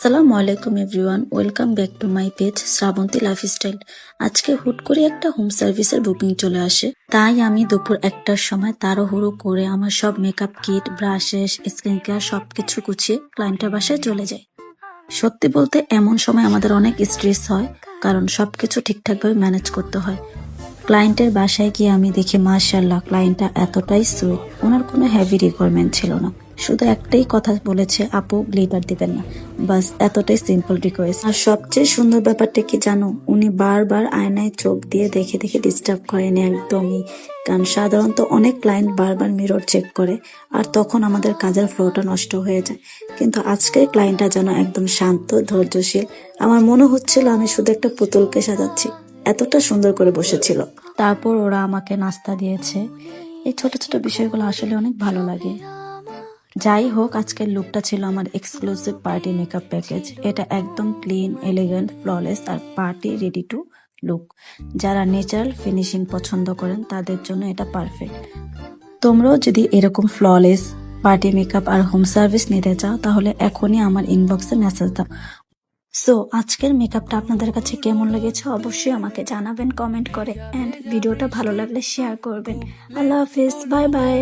আসসালামু আলাইকুম everyone, welcome back to my page Srabanti lifestyle. আজকে হুট করে একটা হোম সার্ভিসের বুকিং চলে আসে, তাই আমি দুপুর 1টার সময় তাড়াহুড়ো করে আমার সব makeup kit, brushes, skin care সবকিছু গুছিয়ে ক্লায়েন্টের বাসায় চলে যাই। সত্যি বলতে এমন সময় আমাদের অনেক স্ট্রেস হয়, কারণ সবকিছু ঠিকঠাকভাবে ম্যানেজ করতে হয়। ক্লায়েন্টের বাসায় গিয়ে আমি দেখি মাশাআল্লাহ, ক্লায়েন্টটা এতটাই সুইট। ওনার কোনো হেভি রিকোয়ারমেন্ট ছিল না, শুধু একটাই কথা বলেছে, আপু গ্লিটার দিবেন না, বাস এতটাই সিম্পল রিকোয়েস্ট। আর সবচেয়ে সুন্দর ব্যাপারটা কি জানো, উনি বারবার আয়নায় চোখ দিয়ে দেখে দেখে ডিস্টার্ব করেনি একদমই। কারণ সাধারণত অনেক ক্লায়েন্ট বারবার মিরর চেক করে, আর তখন আমাদের কাজের ফ্লোটা নষ্ট হয়ে যায়। কিন্তু আজকের ক্লায়েন্টটা যেন একদম শান্ত, ধৈর্যশীল। আমার মনে হচ্ছিল আমি শুধু একটা পুতুলকে সাজাচ্ছি, এতটা সুন্দর করে বসেছিল। তারপর ওরা আমাকে নাস্তা দিয়েছে। এই ছোট ছোট বিষয়গুলো আসলে অনেক ভালো লাগে। যাই হোক, আজকের লুকটা ছিল আমার এক্সক্লুসিভ পার্টি মেকআপ প্যাকেজ। এটা একদম ক্লিন, এলিগেন্ট, ফ্ললেস আর পার্টি রেডি টু লুক। যারা ন্যাচারাল ফিনিশিং পছন্দ করেন তাদের জন্য এটা পারফেক্ট। তোমরাও যদি এরকম ফ্ললেস পার্টি মেকআপ আর হোম সার্ভিস নিতে চাও, তাহলে এখনই আমার ইনবক্সে মেসেজ দাও। সো আজকের মেকআপটা আপনাদের কাছে কেমন লেগেছে অবশ্যই আমাকে জানাবেন কমেন্ট করে, এন্ড ভিডিওটা ভালো লাগলে শেয়ার করবেন। আল্লাহ হাফিজ, বাই বাই।